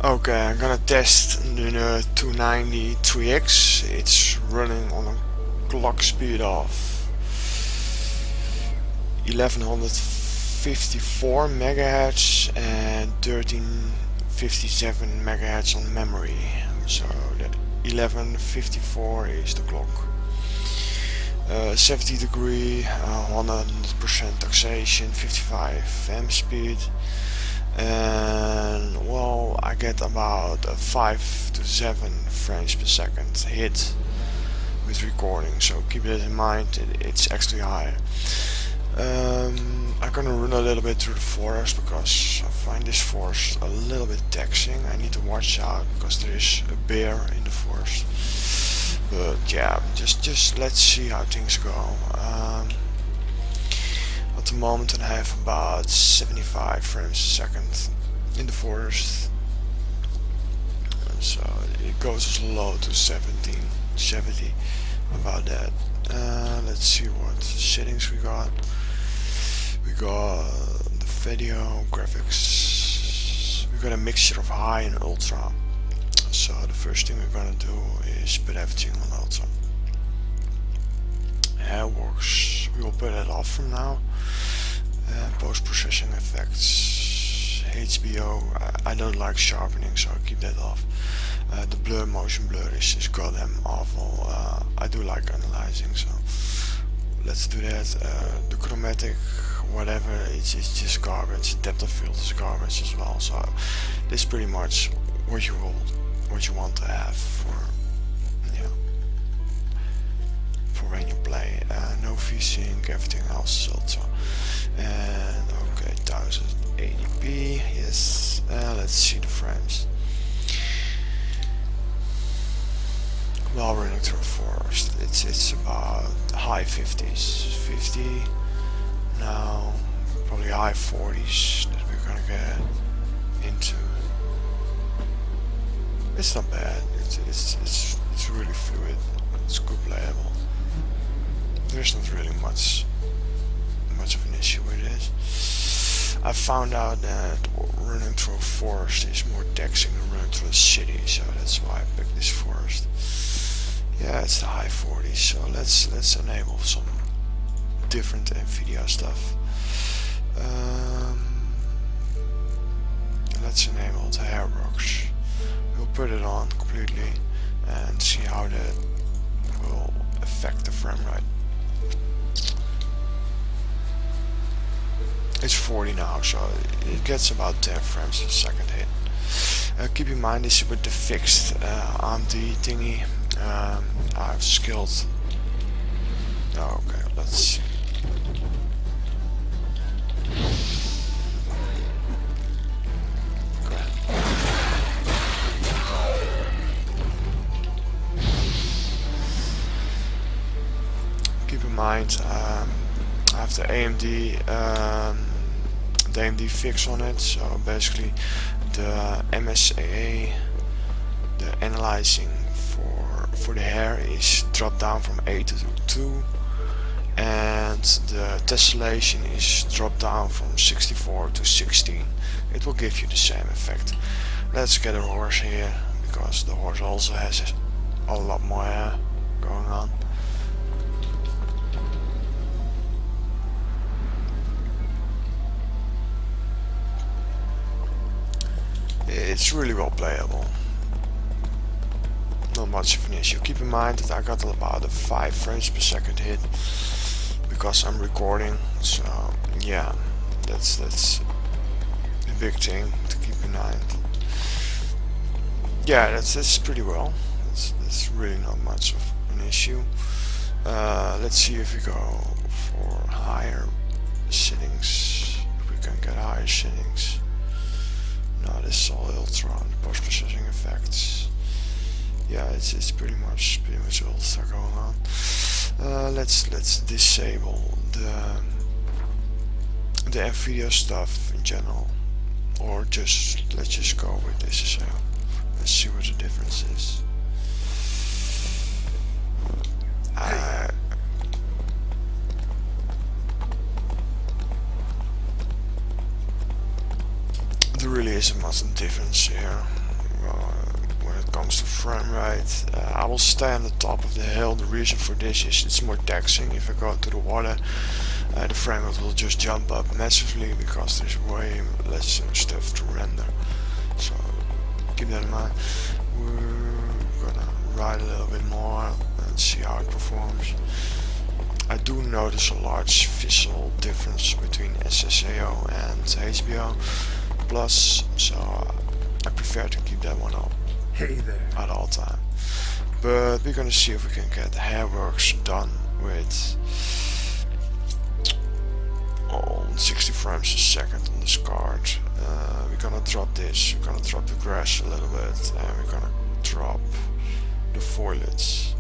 Okay, I'm gonna test the 290 3X. It's running on a clock speed of 1154 megahertz and 1357 megahertz on memory. So the 1154 is the clock. 70 degree, 100% taxation, 55 M speed, and well, I get about a 5 to 7 frames per second hit with recording, so keep that in mind. It's actually higher. I'm gonna run a little bit through the forest because I find this forest a little bit taxing. I need to watch out because there is a bear in the forest. But yeah, just let's see how things go. At the moment I have about 75 frames per second in the forest, so it goes as low to 70 about that. Let's see what settings we got. We got the video graphics. We got a mixture of high and ultra. So the first thing we're gonna do is put everything on ultra. Hairworks, we will put it off from now. Post-processing effects, HBAO, I don't like sharpening, so I'll keep that off. The blur, motion blur is goddamn awful. I do like analyzing, so let's do that. The chromatic, whatever, it's just garbage. Depth of field is garbage as well, so this is pretty much what you want to have for when you play. No VSync, everything else is ultra. And okay, 1080p, yes. Let's see the frames. While running through a forest, it's about high 50s, 50 now, probably high 40s that we're gonna get into. It's not bad. It's really fluid. It's good playable. There's not really much of an issue with it. I found out that running through a forest is more taxing than running through a city, so that's why I picked this forest. Yeah, it's the high 40s, so let's enable some different NVIDIA stuff. Let's enable the Hairworks. We'll put it on completely and see how that will affect the frame rate. It's 40 now, so it gets about 10 frames per second hit. Keep in mind this is with the fixed AMD thingy. I've scaled. Oh, okay, let's see. Keep in mind I have the AMD fix on it, so basically the MSA, the analyzing for the hair is dropped down from 8 to 2, and the tessellation is dropped down from 64 to 16. It will give you the same effect. Let's get a horse here, because the horse also has a lot more hair going on. It's really well playable. Not much of an issue. Keep in mind that I got about a 5 frames per second hit because I'm recording, so yeah, that's a big thing to keep in mind. Yeah, that's pretty well. That's really not much of an issue. Let's see if we go for higher settings. If we can get higher settings. No, this is all ultra, post-processing effects. Yeah, it's pretty much ultra going on. Let's disable the NVIDIA stuff in general, or let's just go with this. So let's see what the difference is. There really isn't much difference here. when it comes to frame rate. I will stay on the top of the hill. The reason for this is it's more taxing. If I go to the water, the frame rate will just jump up massively because there's way less stuff to render. So keep that in mind. We're gonna ride a little bit more and see how it performs. I do notice a large visual difference between SSAO and HBAO plus, so I prefer to keep that one up at all time. But we're gonna see if we can get Hairworks done with 60 frames a second on this card. We're gonna drop this, we're gonna drop the grass a little bit, and we're gonna drop the foliage.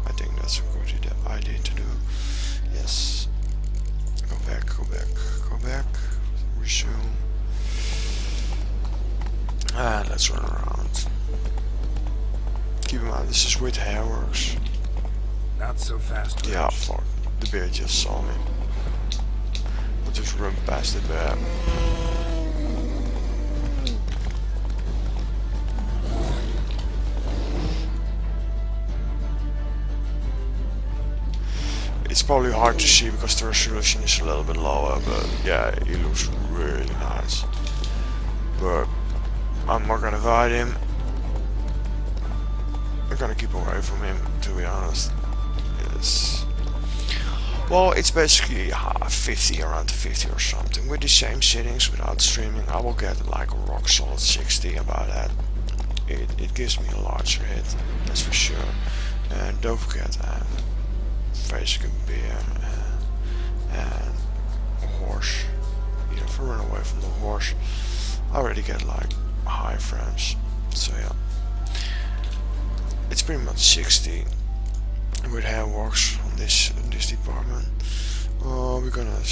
I think that's a good idea to do. Yes. Go back, go back, go back. Resume. And let's run around. Keep in mind, this is with Hairworks. Not so fast. Yeah, fuck. The bear just saw me. I'll just run past the bear. It's probably hard to see because the resolution is a little bit lower, but yeah, he looks really nice. But I'm not gonna fight him. I'm gonna keep away from him, to be honest. Yes. Well, it's basically 50, around 50 or something. With the same settings, without streaming, I will get like a rock solid 60 about that. It gives me a larger hit, that's for sure. And don't forget, I'm facing a bear and a horse. If I run away from the horse, I already get like high frames. So yeah, it's pretty much 60 with Hairworks on this department. We're gonna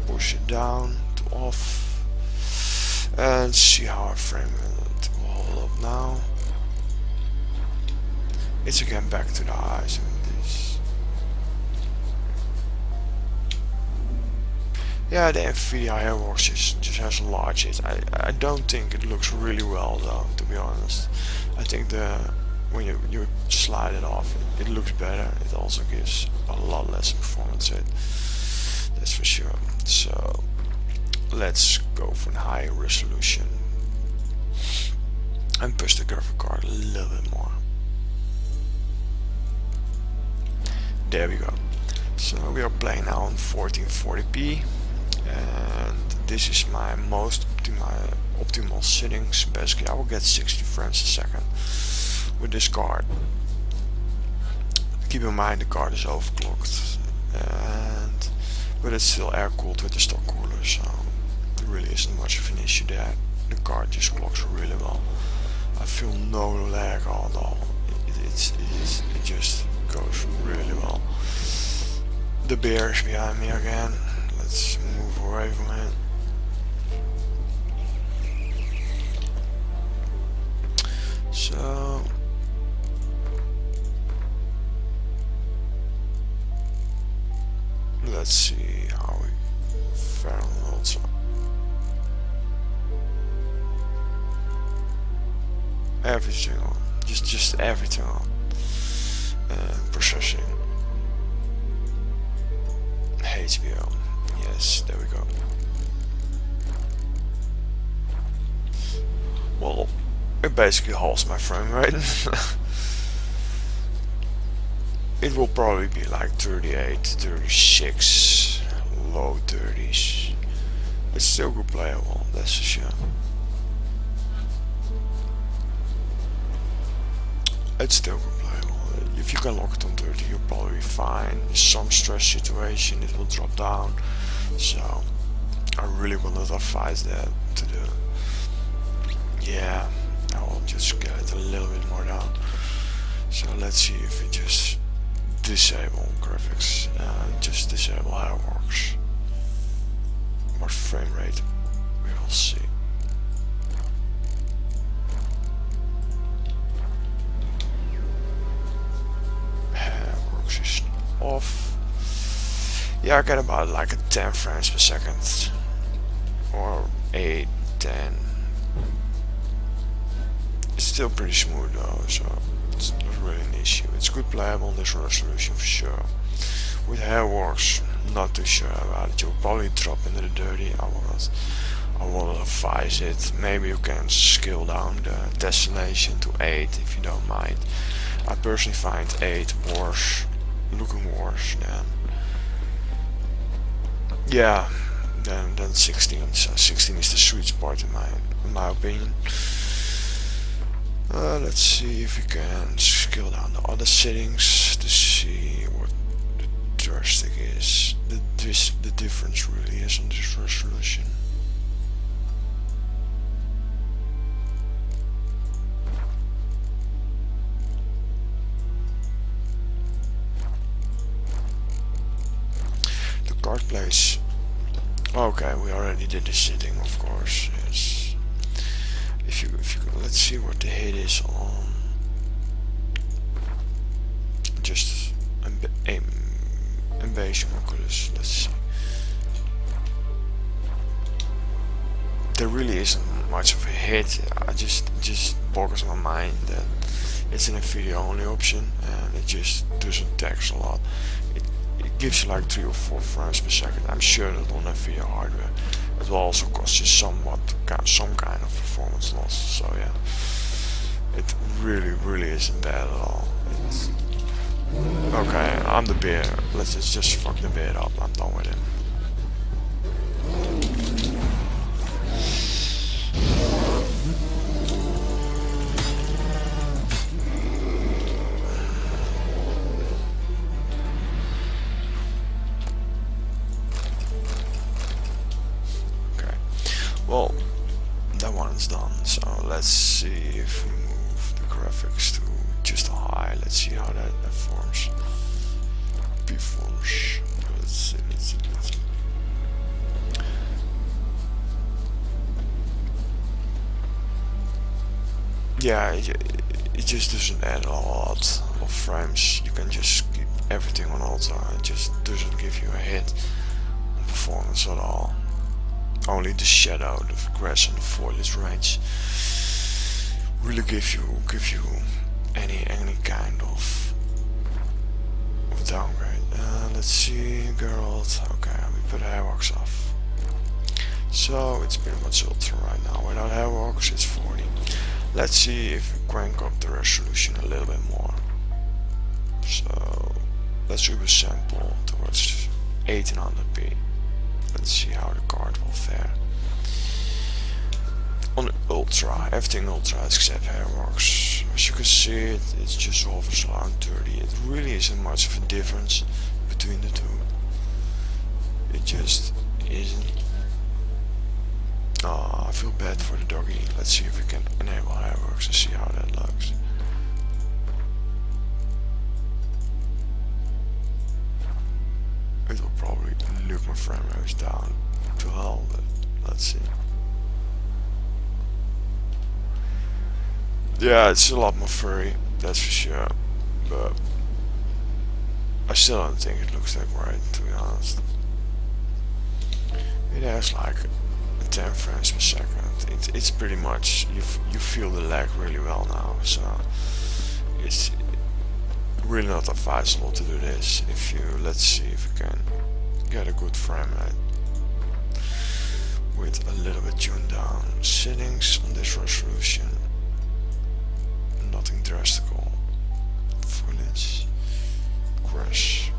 push it down to off and see how our frame will hold up now. It's again back to the highs with this. Yeah, the NVIDIA Hairworks just has a large hit. I don't think it looks really well though, to be honest. I think when you slide it off, it looks better. It also gives a lot less performance hit, that's for sure. So let's go for a higher resolution and push the graphic card a little bit more. There we go. So we are playing now on 1440p, and this is my most optimal settings. Basically, I will get 60 frames a second with this card. Keep in mind the card is overclocked, but it's still air cooled with the stock cooler, so there really isn't much of an issue there. The card just clocks really well. I feel no lag at all. It just goes really well. The bear is behind me again. Let's move away from it. So let's see how we fare on also. Everything on, just everything on. Processing. HBAO. Yes, there we go. Well, it basically halts my frame rate. It will probably be like 38, 36, low 30s. It's still good playable, that's for sure. It's still good playable. If you can lock it on 30, you'll probably be fine. In some stress situation, it will drop down. So I really will not advise that to do. Yeah, I will just get it a little bit more down. So let's see if we just disable graphics and just disable Hairworks. What frame rate we will see. Hairworks is off. Yeah, I get about like a 10 frames per second or 8, 10. It's still pretty smooth though, so it's not really an issue. It's good playable on this resolution for sure. With Hairworks, not too sure about it. You'll probably drop into the dirty. I will advise it. Maybe you can scale down the tessellation to 8 if you don't mind. I personally find 8 worse, looking worse than 16. So 16 is the sweet spot in my opinion. Let's see if we can scale down the other settings to see what the drastic is. The difference really is on this resolution. The card place. Okay, we already did the setting, of course. Yes. If you let's see what the hit is on just invasion oculus. Let's see. There really isn't much of a hit. I just boggles my mind that it's an video only option and it just doesn't tax a lot. It gives you like 3 or 4 frames per second. I'm sure that on that video hardware it will also cost you some kind of performance loss. So yeah, it really isn't bad at all. Okay, I'm the bear. Let's just fuck the bear up. I'm done with him. Well, that one's done, so let's see if we move the graphics to just high. Let's see how that forms. Performs. Let's see. Yeah, it just doesn't add a lot of frames. You can just keep everything on ultra. It just doesn't give you a hit on performance at all. Only the shadow, the grass and the foliage range really give you any kind of downgrade. Let's see, girls. Okay, we put Hairworks off. So it's pretty much ultra right now. Without Hairworks it's 40. Let's see if we crank up the resolution a little bit more. So let's sample towards 1800p. Let's see how the card will fare. On ultra, everything ultra except Hairworks. As you can see, it's just hovers around 30. It really isn't much of a difference between the two. It just isn't. Oh, I feel bad for the doggy. Let's see if we can enable Hairworks and see how that looks. It will probably look my frame rate down to hell, but let's see. Yeah, it's a lot more furry, that's for sure, but I still don't think it looks that great, to be honest. It has like 10 frames per second. It's pretty much, you feel the lag really well now, so it's really not advisable to do this. If you, let's see if we can get a good frame rate with a little bit tuned down settings on this resolution. Nothing drastical. Foliage, crash.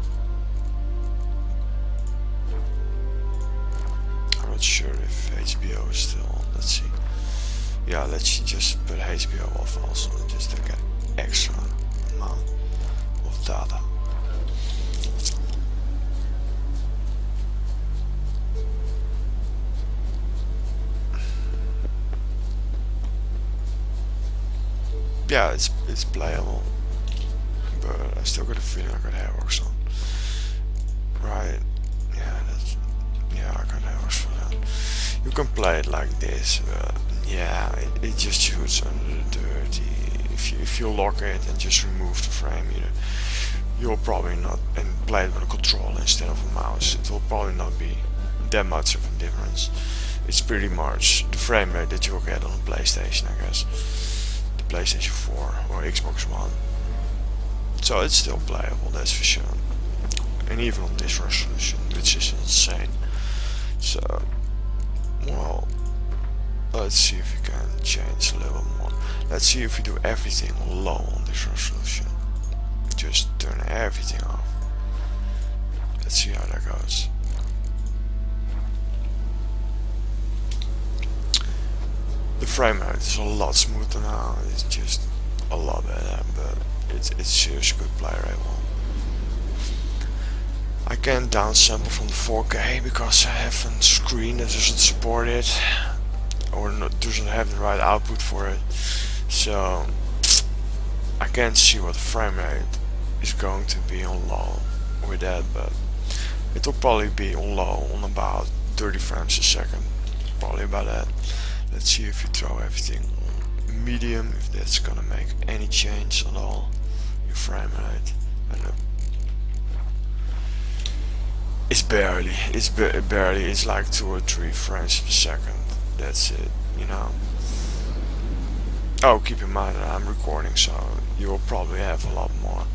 I'm not sure if HBAO is still on. Let's see. Yeah, let's just put HBAO off also, just to get extra amount of data. Yeah, it's playable, but I still got a feeling I got Hairworks on. Right? Yeah, I got Hairworks for that. You can play it like this, but yeah, it just shoots under the dirt. If you lock it and just remove the frame, you'll probably not, and play it with a controller instead of a mouse, it will probably not be that much of a difference. It's pretty much the frame rate that you'll get on a PlayStation, I guess. PlayStation 4 or Xbox One. So it's still playable, that's for sure. And even on this resolution, which is insane. So, well, let's see if we can change a little more. Let's see if we do everything low on this resolution. Just turn everything off. Let's see how that goes. The frame rate is a lot smoother now. It's just a lot better, but it's seriously good play rate. I can't downsample from the 4K because I have a screen that doesn't support it, or doesn't have the right output for it. So I can't see what the frame rate is going to be on low with that, but it will probably be on low on about 30 frames a second, probably about that. Let's see if you throw everything on medium, if that's gonna make any change at all. Your frame rate, and it's barely, it's like 2 or 3 frames per second. That's it, you know. Oh, keep in mind that I'm recording, so you will probably have a lot more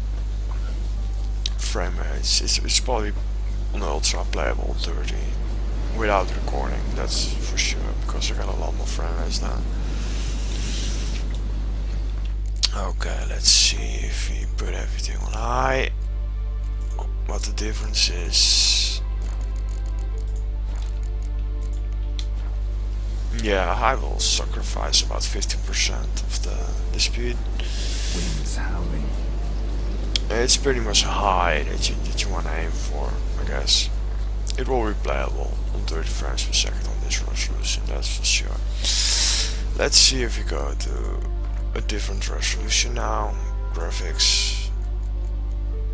frame rates. It's probably on ultra playable 30 without recording, that's for sure, because I got a lot more frame rates now. Okay, let's see if we put everything on high, what the difference is. Yeah, high will sacrifice about 50% of the speed. Winds howling. It's pretty much high that you want to aim for, I guess. It will be playable on 30 frames per second on this resolution, that's for sure. Let's see if we go to a different resolution now. Graphics.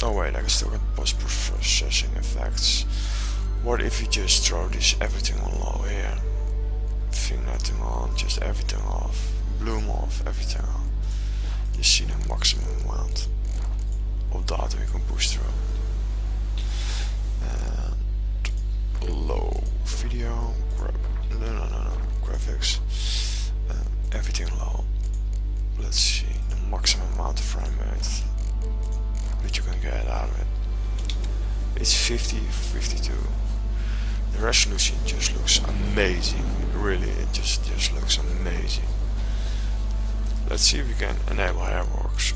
Oh wait, I can still get post-processing effects. What if you just throw this everything on low here? Nothing on, just everything off. Bloom off, everything on. You see the maximum amount of data we can push through. And low video, graphics, everything low. Let's see the maximum amount of frame rate that you can get out of it. It's 50, 52. The resolution just looks amazing. Really, it just looks amazing. Let's see if we can enable Hairworks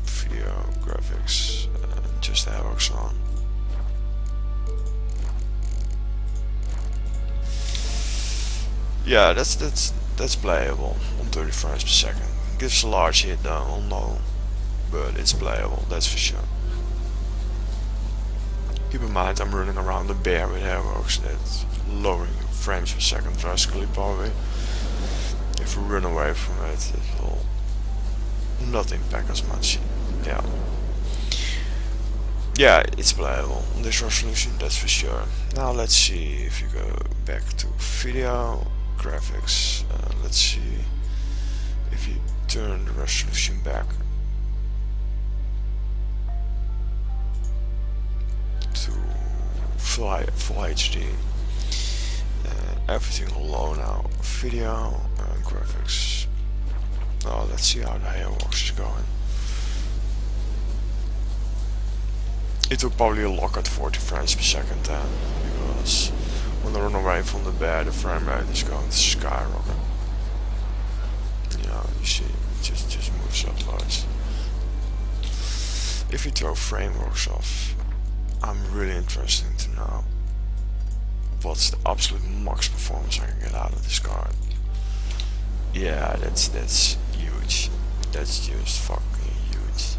video graphics, just Hairworks on. Yeah, that's playable on 30 frames per second. Gives a large hit though on low, but it's playable, that's for sure. Keep in mind I'm running around the bear with Hairworks, that's lowering frames per second drastically probably. If we run away from it, it will not impact as much. Yeah, it's playable on this resolution, that's for sure. Now let's see if you go back to video graphics. Let's see if you turn the resolution back to full HD. Everything low now. Video and graphics. Oh, let's see how the Hairworks is going. It will probably lock at 40 frames per second then, because when I run away from the bear, the frame rate is going to skyrocket. You know, you see, it just moves up loads. If you throw frameworks off, I'm really interested to know what's the absolute max performance I can get out of this card. Yeah, that's huge. That's just fucking huge.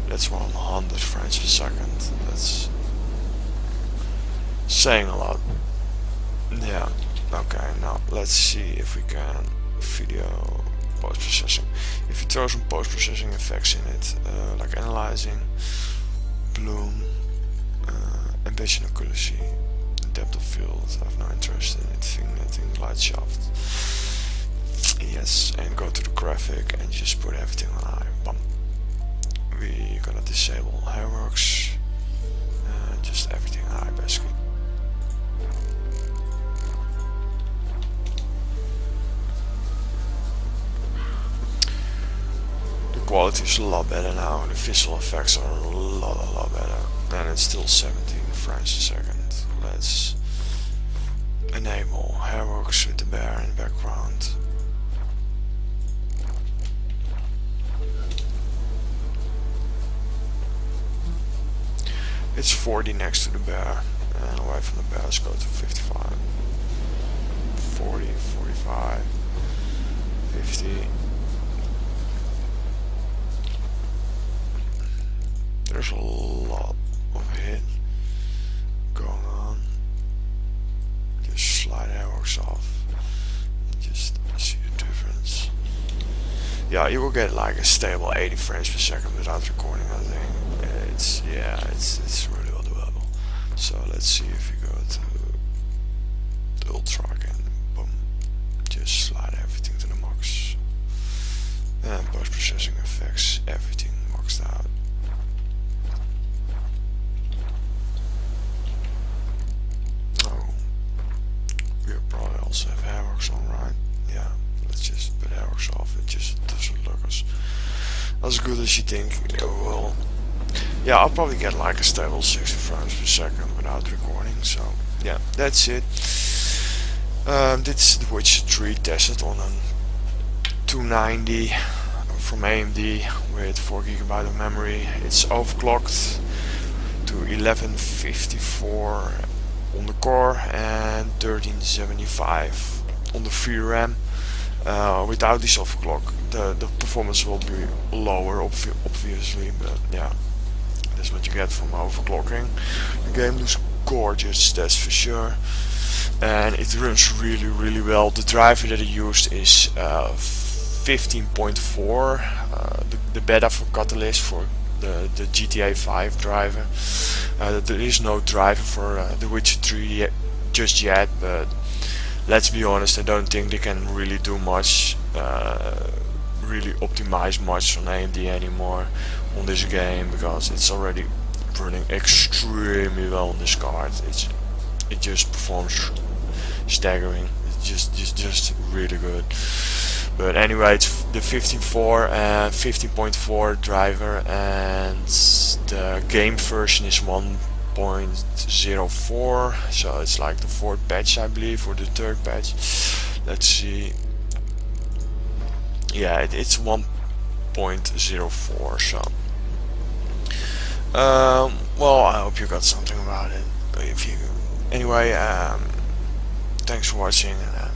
That's 100 frames per second. That's saying a lot. Yeah, okay, now let's see if we can video post-processing. If you throw some post-processing effects in it, like analyzing, bloom, ambition accuracy, depth of field, I have no interest in it, vignetting, light shaft. Yes, and go to the graphic and just put everything on high. Bam. We're gonna disable Hairworks, just everything high basically. quality is a lot better now. The visual effects are a lot better, and it's still 17 frames a second. Let's enable Hairworks with the bear in the background. It's 40 next to the bear, and away from the bear, let's go to 55, 40, 45, 50. There's a lot of hit going on. Just slide Hairworks off and just see the difference. Yeah, you will get like a stable 80 frames per second without recording, I think. It's really well doable. So let's see if you go to the ultra again, boom, just slide everything to the max, and post processing effects, everything maxed out. Oh, we probably also have Hairworks on, right? Yeah, let's just put Hairworks off. It just doesn't look as good as you think it will. Yeah, I'll probably get like a stable 60 frames per second without recording. So yeah, that's it. This is the Witcher 3 tested on a 290 from AMD with 4GB of memory. It's overclocked to 1154 on the core and 1375 on the VRAM. Without this overclock, the performance will be lower, obviously, but yeah, that's what you get from overclocking. The game looks gorgeous, that's for sure, and it runs really well. The driver that I used is 15.4, the beta for Catalyst for the GTA 5 driver. There is no driver for The Witcher 3 just yet, but let's be honest, I don't think they can really do much, really optimize much on AMD anymore on this game, because it's already running extremely well on this card. It just performs staggering. It's just really good. But anyway, it's the 15.4 driver, and the game version is 1.04, so it's like the 4th patch, I believe, or the 3rd patch. Let's see. Yeah, it's 1.04. So well, I hope you got something about it. If you anyway, thanks for watching, and